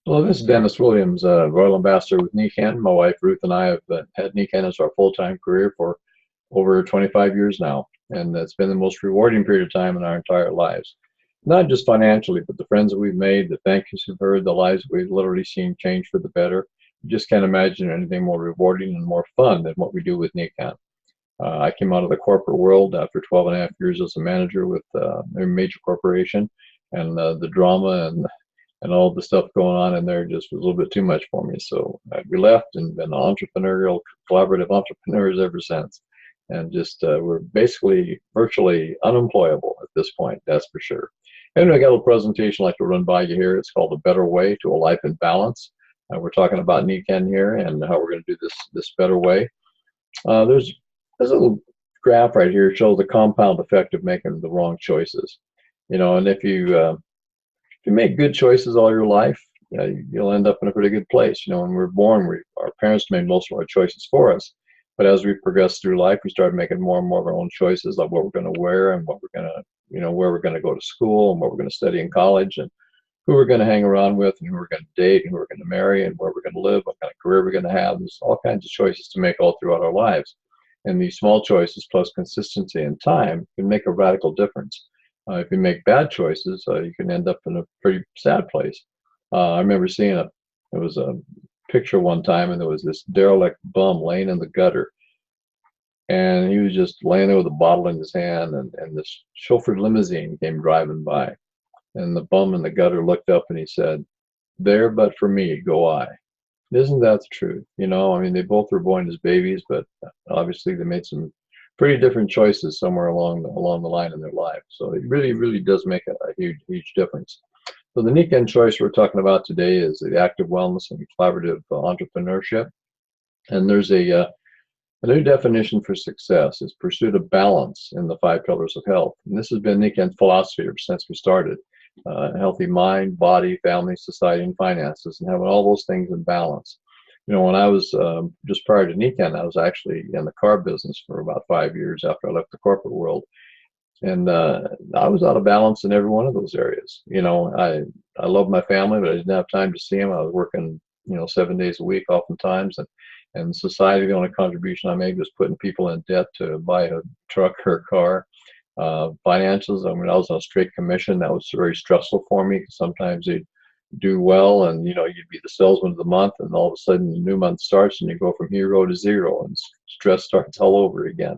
Well, this is Dennis Williams, Royal Ambassador with Nikken. My wife Ruth and I have had Nikken as our full-time career for over 25 years now, and it's been the most rewarding period of time in our entire lives. Not just financially, but the friends that we've made, the thank yous we've heard, the lives we've literally seen change for the better. You just can't imagine anything more rewarding and more fun than what we do with Nikken. I came out of the corporate world after 12 and a half years as a manager with a major corporation, and the drama and all the stuff going on in there just was a little bit too much for me. So we left and been entrepreneurial, collaborative entrepreneurs ever since. And just we're basically virtually unemployable at this point, that's for sure. And I got a little presentation I'd like to run by you here. It's called A Better Way to a Life in Balance. We're talking about Nikken here and how we're going to do this better way. There's a little graph right here. It shows the compound effect of making the wrong choices. And if you make good choices all your life, you'll end up in a pretty good place. When we're born, our parents made most of our choices for us. But as we progress through life, we start making more and more of our own choices, like what we're going to wear and what we're going to, where we're going to go to school and what we're going to study in college and who we're going to hang around with and who we're going to date and who we're going to marry and where we're going to live, what kind of career we're going to have. There's all kinds of choices to make all throughout our lives. And these small choices plus consistency and time can make a radical difference. If you make bad choices, you can end up in a pretty sad place. I remember seeing it was a picture one time, and there was this derelict bum laying in the gutter, and he was just laying there with a bottle in his hand, and this chauffeured limousine came driving by, and the bum in the gutter looked up and he said, "There, but for me, go I." Isn't that the truth? I mean, they both were born as babies, but obviously they made some pretty different choices somewhere along the line in their life. So it really, really does make a huge difference. So the Nikken choice we're talking about today is the active wellness and collaborative entrepreneurship. And there's a new definition for success is pursuit of balance in the 5 pillars of health. And this has been Nikken's philosophy ever since we started. A healthy mind, body, family, society, and finances, and having all those things in balance. When I was just prior to Nikken, I was actually in the car business for about 5 years after I left the corporate world, and I was out of balance in every one of those areas. I loved my family, but I didn't have time to see them. I was working 7 days a week oftentimes, and society, the only contribution I made was putting people in debt to buy a truck or a car. Financials, I mean, I was on a straight commission. That was very stressful for me because sometimes they'd do well and you'd be the salesman of the month, and all of a sudden the new month starts and you go from hero to zero and stress starts all over again.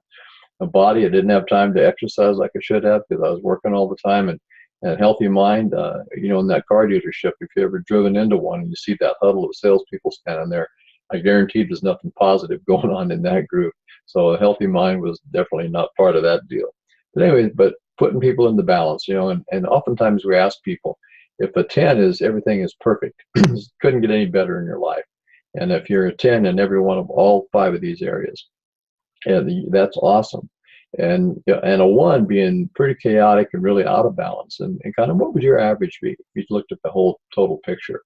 A body, I didn't have time to exercise like I should have because I was working all the time, and a healthy mind, in that car dealership, if you ever driven into one and you see that huddle of salespeople standing there, I guarantee there's nothing positive going on in that group. So a healthy mind was definitely not part of that deal. But anyway, putting people into balance, and oftentimes we ask people, if a 10 is everything is perfect, couldn't get any better in your life. And if you're a 10 in every one of all 5 of these areas, and that's awesome. And a 1 being pretty chaotic and really out of balance. And kind of what would your average be if you looked at the whole total picture?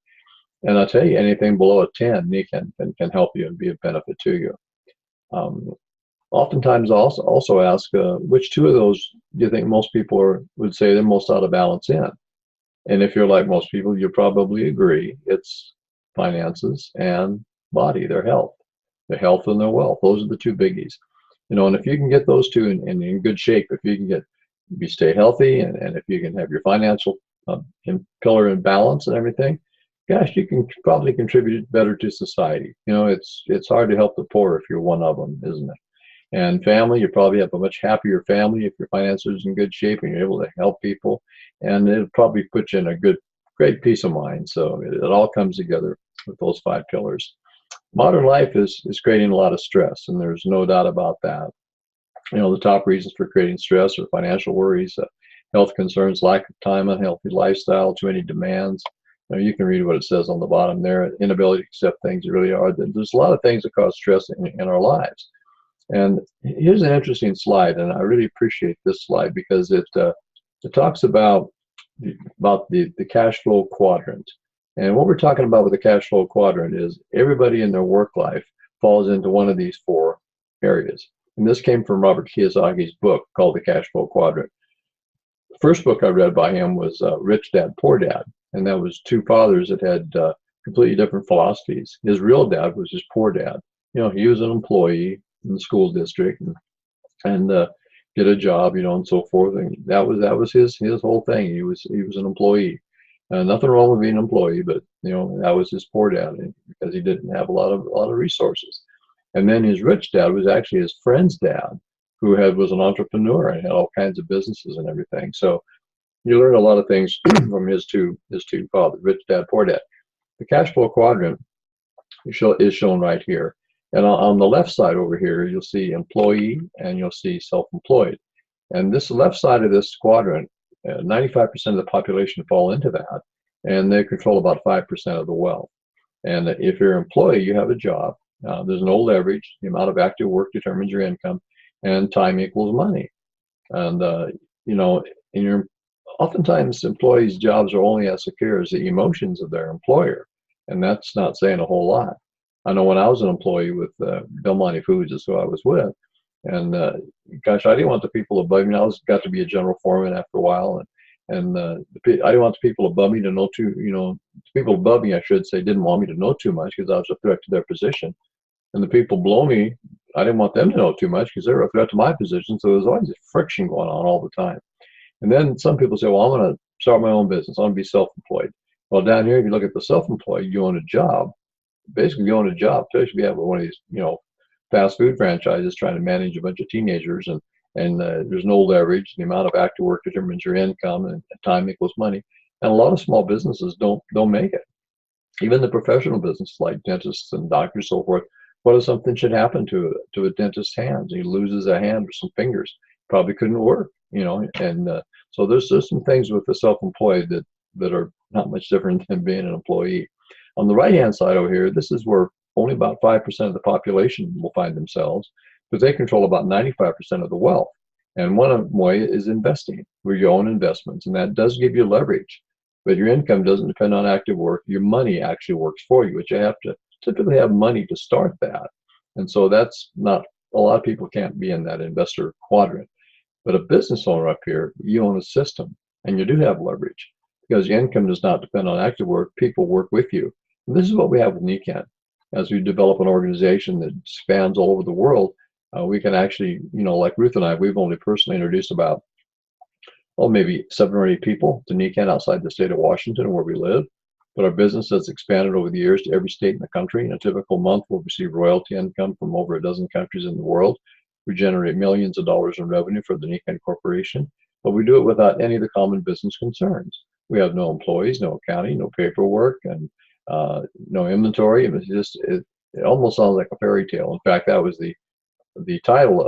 And I'll tell you, anything below a 10 can help you and be of benefit to you. Oftentimes also ask which 2 of those do you think most people would say they're most out of balance in? And if you're like most people, you probably agree it's finances and body, their health and their wealth. Those are the 2 biggies. And if you can get those 2 in good shape, if you stay healthy, and if you can have your financial pillar in balance and everything, gosh, you can probably contribute better to society. It's hard to help the poor if you're one of them, isn't it? And family, you probably have a much happier family if your finances are in good shape and you're able to help people. And it'll probably put you in a great peace of mind. So it all comes together with those 5 pillars. Modern life is creating a lot of stress, and there's no doubt about that. The top reasons for creating stress are financial worries, health concerns, lack of time, unhealthy lifestyle, too many demands. You can read what it says on the bottom there, inability to accept things that really are. There's a lot of things that cause stress in our lives. And here's an interesting slide, and I really appreciate this slide because it talks about the cash flow quadrant. And what we're talking about with the cash flow quadrant is everybody in their work life falls into one of these 4 areas. And this came from Robert Kiyosaki's book called The Cash Flow Quadrant. The first book I read by him was Rich Dad, Poor Dad. And that was 2 fathers that had completely different philosophies. His real dad was his poor dad. He was an employee in the school district, and get a job, and so forth. And that was his whole thing. He was an employee. Nothing wrong with being an employee, but that was his poor dad because he didn't have a lot of resources. And then his rich dad was actually his friend's dad, who was an entrepreneur and had all kinds of businesses and everything. So you learn a lot of things from his two fathers, rich dad, poor dad. The cash flow quadrant is shown right here. And on the left side over here, you'll see employee and you'll see self-employed. And this left side of this quadrant, 95% of the population fall into that, and they control about 5% of the wealth. And if you're an employee, you have a job. There's no leverage. The amount of active work determines your income, and time equals money. And oftentimes employees' jobs are only as secure as the emotions of their employer, and that's not saying a whole lot. I know when I was an employee with Belmonte Foods, is who I was with, and gosh, I didn't want the people above me. Got to be a general foreman after a while, and I didn't want the people above me to know the people above me, I should say, didn't want me to know too much because I was a threat to their position, and the people below me, I didn't want them to know too much because they were a threat to my position. So there was always this friction going on all the time. And then some people say, well, I'm going to start my own business. I'm going to be self-employed. Well, down here, if you look at the self-employed, you own a job. Basically, you own a job, especially if you have one of these, fast food franchises trying to manage a bunch of teenagers, and there's no leverage. The amount of active work determines your income, and time equals money. And a lot of small businesses don't make it. Even the professional business, like dentists and doctors, so forth. What if something should happen to a dentist's hands? He loses a hand or some fingers, probably couldn't work, And so there's some things with the self-employed that are not much different than being an employee. On the right-hand side over here, this is where only about 5% of the population will find themselves, but they control about 95% of the wealth. And one way is investing, where you own investments, and that does give you leverage. But your income doesn't depend on active work. Your money actually works for you, but you have to typically have money to start that. And so that's not, a lot of people can't be in that investor quadrant. But a business owner up here, you own a system, and you do have leverage because your income does not depend on active work. People work with you. And this is what we have with Nikken. As we develop an organization that spans all over the world, we can actually, like Ruth and I, we've only personally introduced about, maybe 7 or 8 people to Nikken outside the state of Washington where we live. But our business has expanded over the years to every state in the country. In a typical month, we'll receive royalty income from over a dozen countries in the world. We generate millions of dollars in revenue for the Nikken Corporation, but we do it without any of the common business concerns. We have no employees, no accounting, no paperwork, and no inventory. It almost sounds like a fairy tale. In fact, that was the title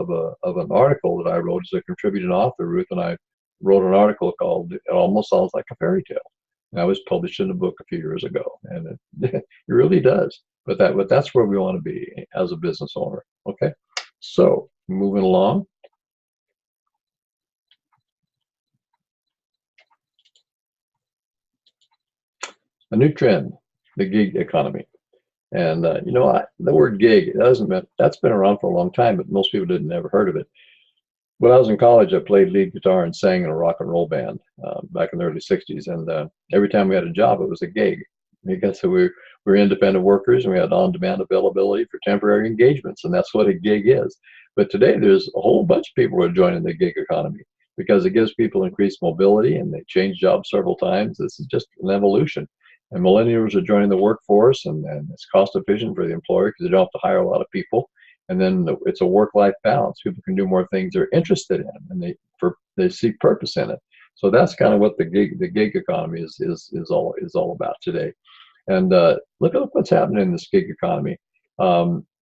of an article that I wrote as a contributing author. Ruth and I wrote an article called "It Almost Sounds Like a Fairy Tale." That was published in a book a few years ago, and it really does. But that's where we want to be as a business owner. Okay, so moving along. A new trend, the gig economy. And the word gig, that's been around for a long time, but most people didn't ever heard of it. When I was in college, I played lead guitar and sang in a rock and roll band back in the early 60s. And every time we had a job, it was a gig. Because we were independent workers and we had on-demand availability for temporary engagements. And that's what a gig is. But today, there's a whole bunch of people who are joining the gig economy because it gives people increased mobility and they change jobs several times. This is just an evolution. And millennials are joining the workforce, and it's cost efficient for the employer because they don't have to hire a lot of people. And then it's a work-life balance. People can do more things they're interested in, and they see purpose in it. So that's kind of what the gig economy is all about today. And look at what's happening in this gig economy.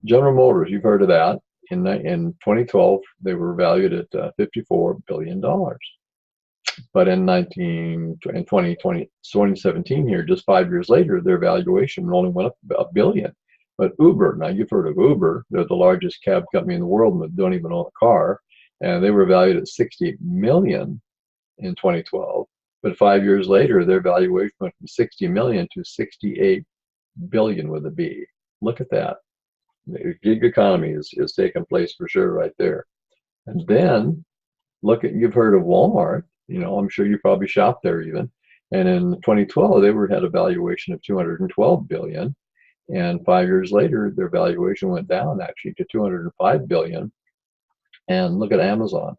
General Motors, you've heard of that. In 2012, they were valued at $54 billion. But in 2017 here, just 5 years later, their valuation only went up $1 billion. But Uber, now you've heard of Uber, they're the largest cab company in the world and don't even own a car. And they were valued at $60 million in 2012. But 5 years later, their valuation went from 60 million to 68 billion with a B. Look at that. The gig economy is taking place for sure right there. And then you've heard of Walmart. I'm sure you probably shop there even. And in 2012, they had a valuation of 212 billion. And 5 years later, their valuation went down actually to 205 billion. And look at Amazon,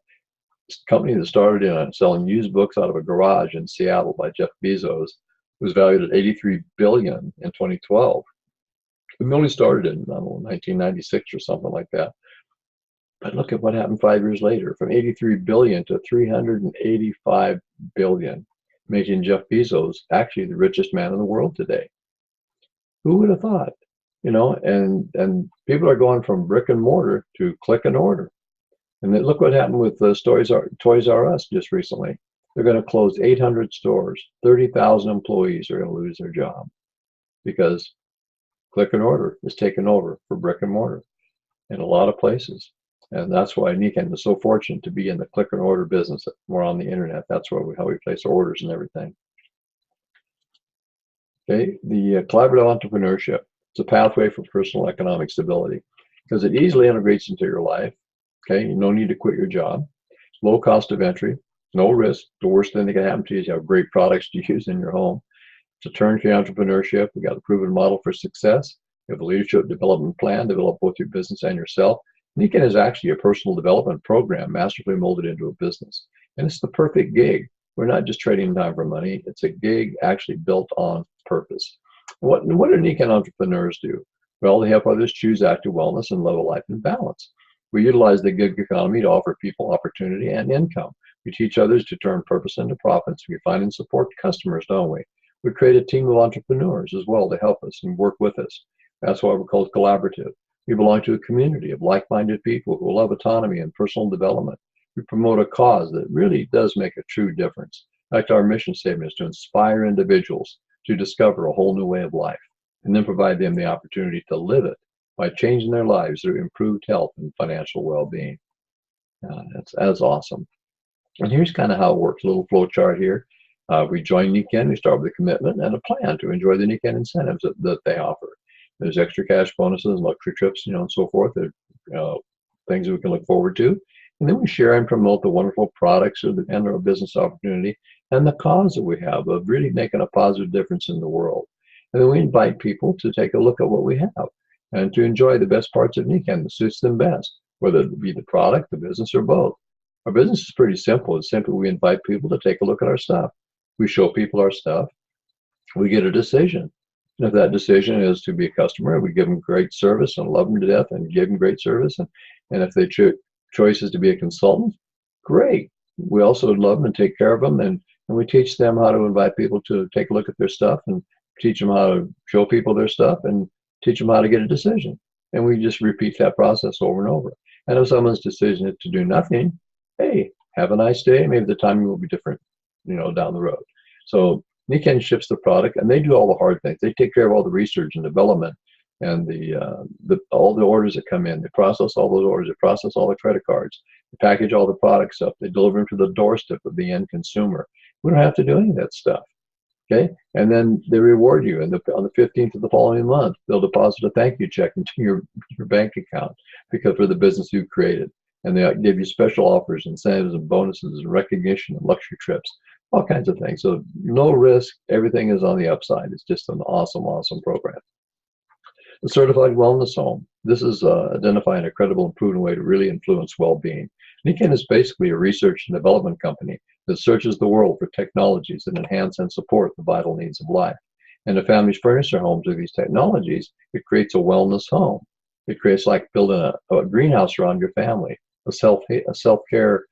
this company that started in selling used books out of a garage in Seattle by Jeff Bezos, was valued at 83 billion in 2012. It only started in, I don't know, 1996 or something like that. But look at what happened 5 years later, from 83 billion to 385 billion, making Jeff Bezos actually the richest man in the world today. Who would have thought? You know, and people are going from brick and mortar to click and order. And then look what happened with Toys R Us just recently. They're going to close 800 stores. 30,000 employees are going to lose their job because click and order is taken over for brick and mortar in a lot of places. And that's why Nikken is so fortunate to be in the click and order business. We're on the internet. That's how we place orders and everything. Okay, the collaborative entrepreneurship. It's a pathway for personal economic stability because it easily integrates into your life. Okay, no need to quit your job. Low cost of entry, no risk. The worst thing that can happen to you is you have great products to use in your home. It's a turnkey entrepreneurship. We got a proven model for success. We have a leadership development plan, develop both your business and yourself. Nikken is actually a personal development program masterfully molded into a business. And it's the perfect gig. We're not just trading time for money. It's a gig actually built on purpose. What do Nikken entrepreneurs do? Well, they help others choose active wellness and live a life in balance. We utilize the gig economy to offer people opportunity and income. We teach others to turn purpose into profits. We find and support customers, don't we? We create a team of entrepreneurs as well to help us and work with us. That's why we're called collaborative. We belong to a community of like-minded people who love autonomy and personal development. We promote a cause that really does make a true difference. In fact, our mission statement is to inspire individuals to discover a whole new way of life and then provide them the opportunity to live it by changing their lives through improved health and financial well-being. That's awesome. And here's kind of how it works, a little flow chart here. We join Nikken, we start with a commitment and a plan to enjoy the Nikken incentives that they offer. There's extra cash bonuses, luxury trips, you know, and so forth. They're things that we can look forward to. And then we share and promote the wonderful products and our business opportunity and the cause that we have of really making a positive difference in the world. And then we invite people to take a look at what we have and to enjoy the best parts of Nikken that suits them best, whether it be the product, the business, or both. Our business is pretty simple. It's simply we invite people to take a look at our stuff. We show people our stuff. We get a decision. And if that decision is to be a customer, we give them great service and love them to death and give them great service. And if they choice is to be a consultant, great. We also love them and take care of them. And we teach them how to invite people to take a look at their stuff and teach them how to show people their stuff and teach them how to get a decision. And we just repeat that process over and over. And if someone's decision is to do nothing, hey, have a nice day. Maybe the timing will be different, you know, down the road. So Nikken ships the product, and they do all the hard things. They take care of all the research and development and all the orders that come in. They process all those orders. They process all the credit cards. They package all the products up. They deliver them to the doorstep of the end consumer. We don't have to do any of that stuff. Okay, and then they reward you, and on the 15th of the following month, they'll deposit a thank you check into your bank account because for the business you created, and they give you special offers, incentives, and bonuses, and recognition, and luxury trips, all kinds of things. So no risk, everything is on the upside. It's just an awesome, awesome program. The Certified Wellness Home. This is identifying a credible and proven way to really influence well-being. Nikken is basically a research and development company that searches the world for technologies that enhance and support the vital needs of life. And if families furnish their homes with these technologies, it creates a wellness home. It creates like building a greenhouse around your family, a self-care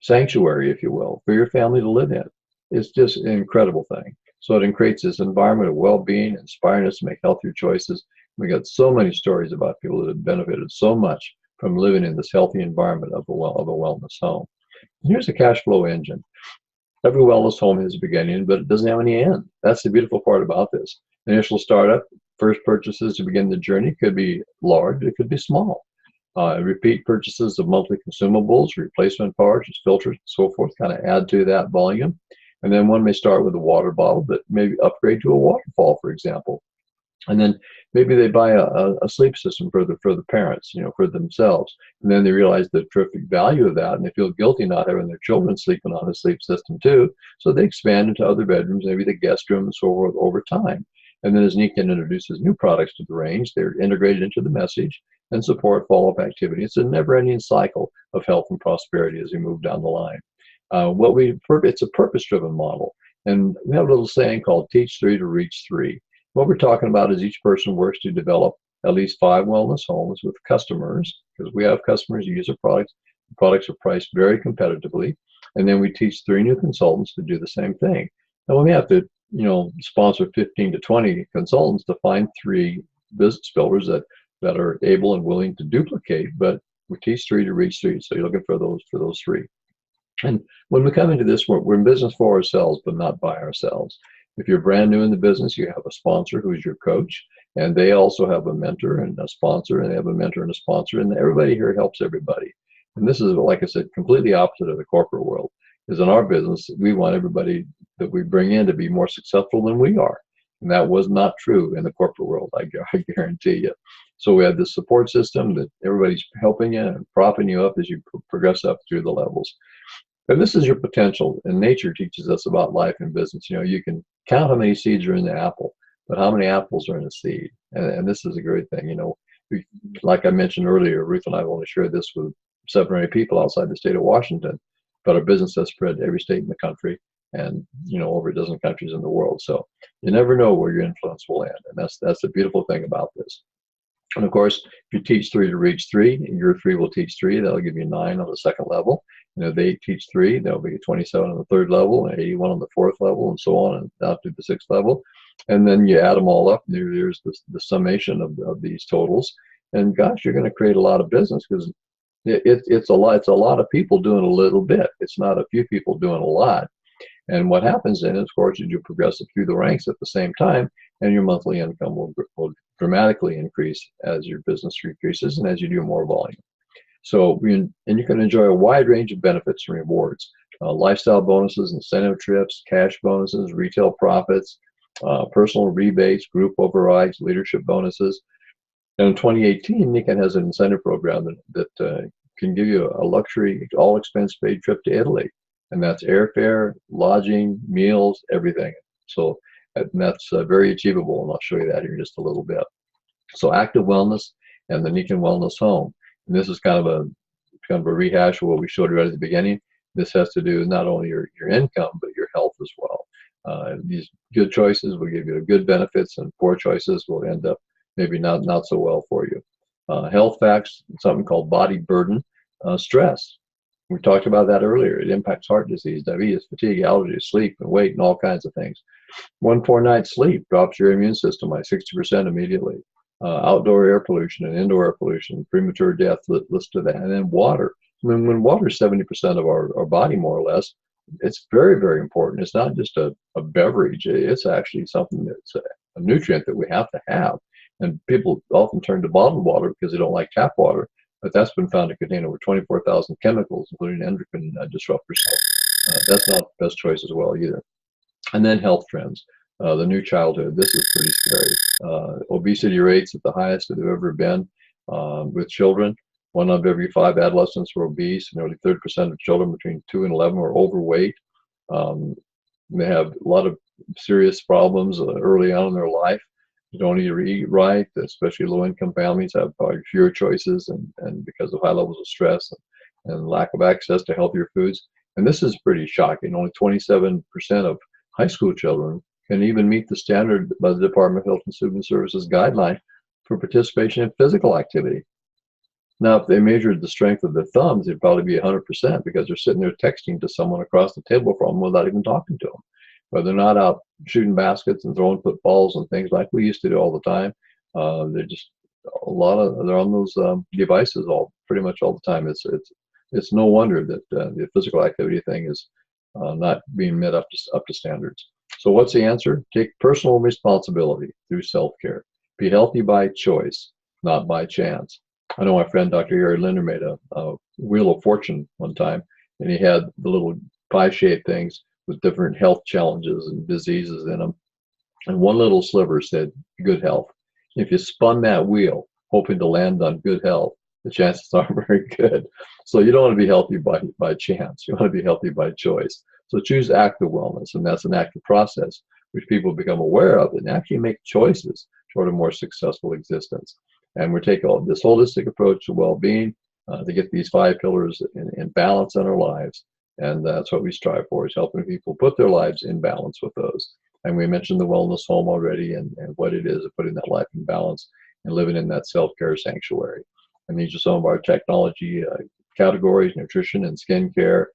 sanctuary, if you will, for your family to live in. It's just an incredible thing. So it creates this environment of well-being, inspiring us to make healthier choices. We got so many stories about people that have benefited so much from living in this healthy environment of a wellness home. And here's a cash flow engine. Every wellness home has a beginning, but it doesn't have any end. That's the beautiful part about this. Initial startup, first purchases to begin the journey could be large, it could be small. Repeat purchases of monthly consumables, replacement parts, filters, and so forth, kind of add to that volume. And then one may start with a water bottle, but maybe upgrade to a waterfall, for example. And then Maybe they buy a sleep system for the parents, for themselves, and then they realize the terrific value of that, and they feel guilty not having their children sleeping on a sleep system too. So they expand into other bedrooms, maybe the guest room, and so forth over time. And then as Nikken introduces new products to the range, they're integrated into the message and support follow-up activity. It's a never-ending cycle of health and prosperity as we move down the line. It's a purpose-driven model, and we have a little saying called "Teach 3 to Reach 3." What we're talking about is each person works to develop at least 5 wellness homes with customers, because we have customers who use our products. The products are priced very competitively, and then we teach 3 new consultants to do the same thing. And we have to, sponsor 15 to 20 consultants to find 3 business builders that are able and willing to duplicate. But we teach 3 to reach 3, so you're looking for those 3. And when we come into this, we're in business for ourselves, but not by ourselves. If you're brand new in the business, you have a sponsor who's your coach, and they also have a mentor and a sponsor, and they have a mentor and a sponsor, and everybody here helps everybody. And this is, like I said, completely opposite of the corporate world. Because in our business, we want everybody that we bring in to be more successful than we are. And that was not true in the corporate world, I guarantee you. So we have this support system that everybody's helping you and propping you up as you progress up through the levels. And this is your potential, and nature teaches us about life and business. You can count how many seeds are in the apple, but how many apples are in a seed? And this is a great thing. Like I mentioned earlier, Ruth and I have only shared this with 7 or 8 people outside the state of Washington, but our business has spread to every state in the country and, over a dozen countries in the world. So you never know where your influence will end. And that's the beautiful thing about this. And of course, if you teach 3 to reach 3, your 3 will teach 3. That'll give you 9 on the second level. They teach 3, there'll be 27 on the third level, and 81 on the fourth level, and so on, and down to the 6th level. And then you add them all up, and there's the summation of these totals. And gosh, you're going to create a lot of business, because it's a lot of people doing a little bit. It's not a few people doing a lot. And what happens then, of course, is you progress up through the ranks at the same time, and your monthly income will dramatically increase as your business increases and as you do more volume. So, and you can enjoy a wide range of benefits and rewards, lifestyle bonuses, incentive trips, cash bonuses, retail profits, personal rebates, group overrides, leadership bonuses. And in 2018, Nikken has an incentive program that can give you a luxury, all expense paid trip to Italy. And that's airfare, lodging, meals, everything. So that's very achievable, and I'll show you that here in just a little bit. So active wellness and the Nikken Wellness Home. And this is kind of a rehash of what we showed you right at the beginning. This has to do with not only your income, but your health as well. These good choices will give you good benefits, and poor choices will end up maybe not so well for you. Health facts, something called body burden, stress. We talked about that earlier. It impacts heart disease, diabetes, fatigue, allergies, sleep, and weight, and all kinds of things. 1 poor night's sleep drops your immune system by 60% immediately. Outdoor air pollution and indoor air pollution, premature death list to that. And then water. When water is 70% of our body, more or less, it's very, very important. It's not just a beverage. It's actually something that's a nutrient that we have to have. And people often turn to bottled water because they don't like tap water. But that's been found to contain over 24,000 chemicals, including endocrine disruptors. So that's not the best choice as well either. And then health trends. The new childhood. This is pretty scary. Obesity rates at the highest that they've ever been with children. 1 out of every 5 adolescents were obese. Nearly 30% of children between 2 and 11 were overweight. They have a lot of serious problems early on in their life. You don't eat right, especially low-income families have fewer choices, and because of high levels of stress and lack of access to healthier foods. And this is pretty shocking. Only 27% of high school children can even meet the standard by the Department of Health and Human Services guideline for participation in physical activity. Now, if they measured the strength of their thumbs, it'd probably be 100% because they're sitting there texting to someone across the table from them without even talking to them. But they're not out shooting baskets and throwing footballs and things like we used to do all the time. They're just they're on those devices pretty much all the time. It's no wonder that the physical activity thing is not being met up to standards. So what's the answer? Take personal responsibility through self-care. Be healthy by choice, not by chance. I know my friend Dr. Gary Linder made a Wheel of Fortune one time, and he had the little pie-shaped things with different health challenges and diseases in them. And one little sliver said good health. If you spun that wheel hoping to land on good health, the chances aren't very good. So you don't want to be healthy by chance. You want to be healthy by choice. So choose active wellness, and that's an active process which people become aware of and actually make choices toward a more successful existence. And we're taking this holistic approach to well-being to get these 5 pillars in balance in our lives. And that's what we strive for, is helping people put their lives in balance with those. And we mentioned the wellness home already, and what it is of putting that life in balance and living in that self-care sanctuary. And these are some of our technology categories: nutrition and skincare.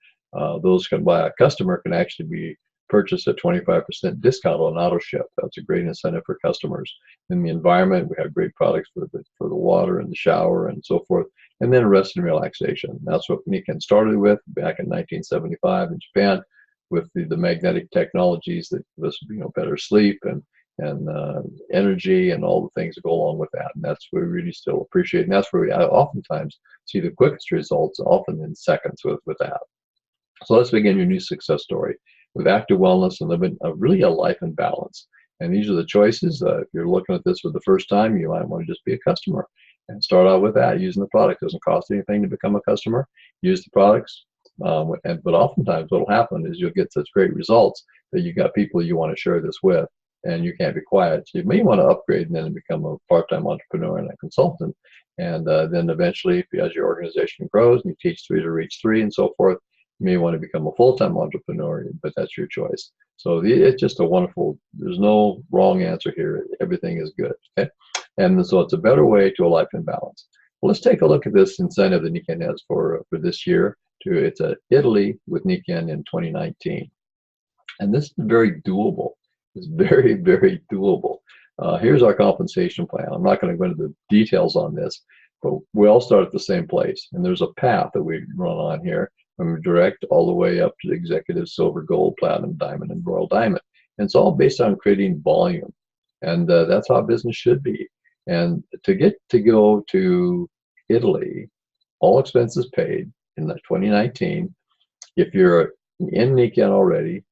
Those can, by a customer, can actually be purchased at 25% discount on auto ship. That's a great incentive for customers. In the environment, we have great products for the water and the shower and so forth. And then rest and relaxation. That's what Nikken started with back in 1975 in Japan, with the magnetic technologies that give us better sleep and energy and all the things that go along with that. And that's what we really still appreciate. And that's where we oftentimes see the quickest results, often in seconds with that. So let's begin your new success story with active wellness and living really a life in balance. And these are the choices. If you're looking at this for the first time, you might want to just be a customer and start out with that, using the product. It doesn't cost anything to become a customer. Use the products. But oftentimes what will happen is you'll get such great results that you got people you want to share this with, and you can't be quiet. So you may want to upgrade and then become a part-time entrepreneur and a consultant. And then eventually, as your organization grows and you teach 3 to reach 3 and so forth, you may want to become a full-time entrepreneur, but that's your choice. So it's just a wonderful, there's no wrong answer here. Everything is good, okay? And so it's a better way to a life in balance. Well, let's take a look at this incentive that Nikken has for this year. It's Italy with Nikken in 2019. And this is very doable. It's very, very doable. Here's our compensation plan. I'm not going to go into the details on this, but we all start at the same place. And there's a path that we run on here, from direct all the way up to the executive, silver, gold, platinum, diamond, and royal diamond. And it's all based on creating volume. And that's how business should be. And to get to go to Italy, all expenses paid in 2019, if you're in Nikken already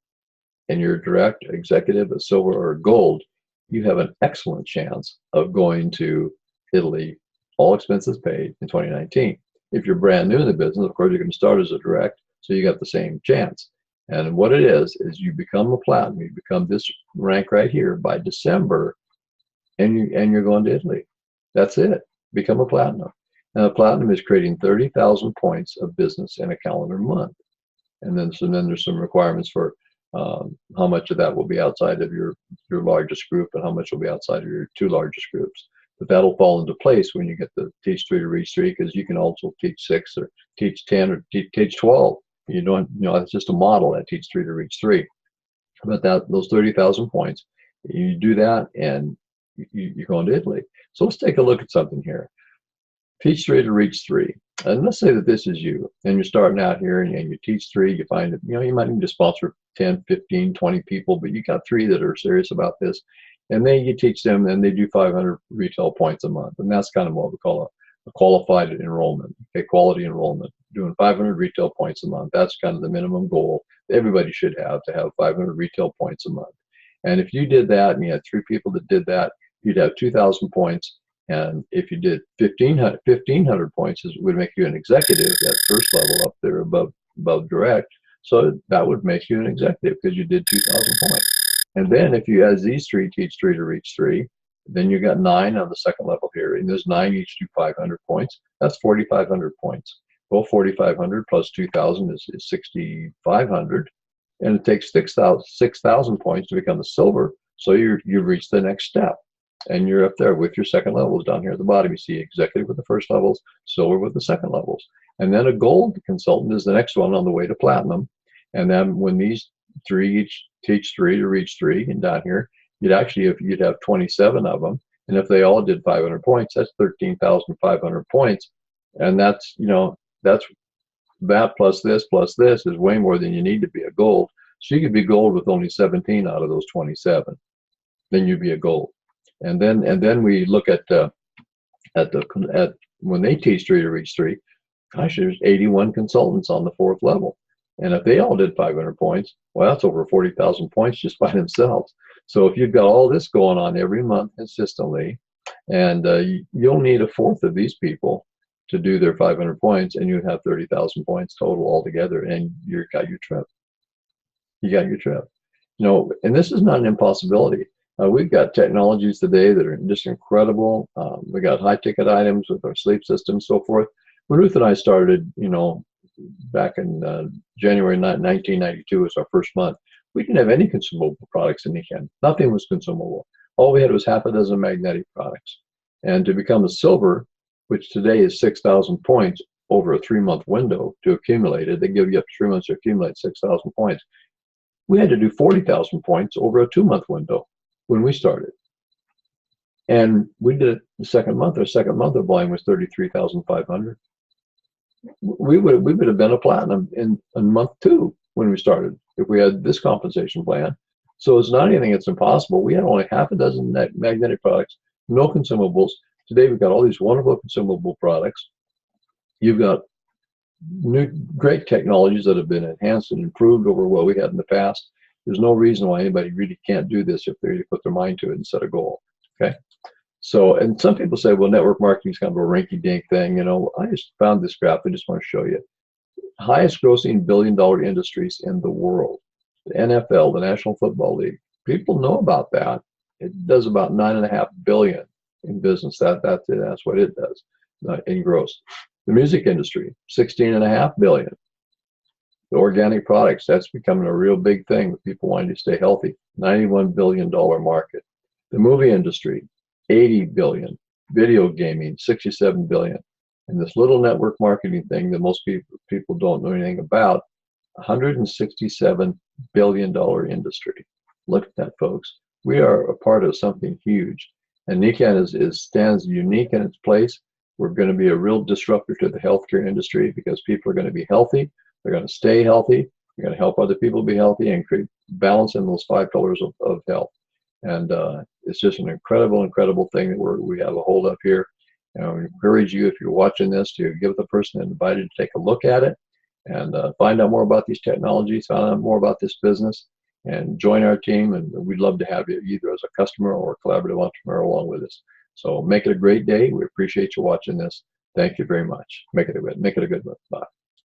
and you're direct, executive, a silver, or a gold, you have an excellent chance of going to Italy, all expenses paid in 2019. If you're brand new in the business, of course, you're going to start as a direct, so you got the same chance. And what it is you become a platinum. You become this rank right here by December, and you're going to Italy. That's it. Become a platinum. Now, a platinum is creating 30,000 points of business in a calendar month. And then there's some requirements for how much of that will be outside of your largest group and how much will be outside of your 2 largest groups. But that'll fall into place when you get to teach 3 to reach 3, because you can also teach 6 or teach 10 or teach 12. You don't, it's just a model that teach 3 to reach 3. But those 30,000 points, you do that and you're going to Italy. So let's take a look at something here. Teach 3 to reach 3. And let's say that this is you, and you're starting out here and you teach 3, you find that, you might need to sponsor 10, 15, 20 people, but you got 3 that are serious about this. And then you teach them, and they do 500 retail points a month. And that's kind of what we call a qualified enrollment, okay, quality enrollment. Doing 500 retail points a month, that's kind of the minimum goal everybody should have, to have 500 retail points a month. And if you did that, and you had 3 people that did that, you'd have 2,000 points. And if you did 1,500 points, it would make you an executive, that first level up there above direct. So that would make you an executive because you did 2,000 points. And then if you, as these 3 teach 3 to reach 3, then you got 9 on the second level here. And there's 9 each do 500 points. That's 4,500 points. Well, 4,500 plus 2,000 is 6,500. And it takes 6,000 points to become a silver. So you've reached the next step. And you're up there with your second levels. Down here at the bottom, you see executive with the first levels, silver with the second levels. And then a gold consultant is the next one on the way to platinum. And then when these 3 each teach 3 to reach 3, and down here, you'd have 27 of them. And if they all did 500 points, that's 13,500 points. And that's that plus this is way more than you need to be a gold. So you could be gold with only 17 out of those 27. Then you'd be a gold. And then we look at when they teach 3 to reach 3, gosh, there's 81 consultants on the 4th level. And if they all did 500 points, well, that's over 40,000 points just by themselves. So if you've got all this going on every month consistently, And you'll need a fourth of these people to do their 500 points, and you have 30,000 points total altogether, and you got your trip. You got your trip. And this is not an impossibility. We've got technologies today that are just incredible. We got high ticket items with our sleep system, so forth. When Ruth and I started, back in January 1992 was our first month, we didn't have any consumable products in Nikken. Nothing was consumable. All we had was half a dozen magnetic products. And to become a silver, which today is 6,000 points over a 3-month window to accumulate it, they give you up to 3 months to accumulate 6,000 points. We had to do 40,000 points over a 2-month window when we started. And we did it the second month. Our second month of volume was 33,500. We would have been a platinum in month 2 when we started if we had this compensation plan. So it's not anything that's impossible. We had only half a dozen magnetic products, no consumables. Today we've got all these wonderful consumable products. You've got new great technologies that have been enhanced and improved over what we had in the past. There's no reason why anybody really can't do this if they put their mind to it and set a goal. Okay. So, and some people say, well, network marketing is kind of a rinky-dink thing. I just found this graph. I just want to show you. Highest grossing billion-dollar industries in the world. The NFL, the National Football League. People know about that. It does about $9.5 billion in business. That's what it does in gross. The music industry, $16.5 billion. The organic products, that's becoming a real big thing with people wanting to stay healthy. $91 billion market. The movie industry, $80 billion. Video gaming, $67 billion. And this little network marketing thing that most people don't know anything about, $167 billion industry. Look at that, folks. We are a part of something huge. And Nikken stands unique in its place. We're going to be a real disruptor to the healthcare industry because people are going to be healthy. They're going to stay healthy. They're going to help other people be healthy and create balance in those 5 pillars of health. And it's just an incredible thing that we have a hold of here. And I encourage you, if you're watching this, to give the person invited to take a look at it and find out more about these technologies, find out more about this business, and join our team. And we'd love to have you either as a customer or a collaborative entrepreneur along with us. So make it a great day. We appreciate you watching this. Thank you very much. Make it a good one. Bye.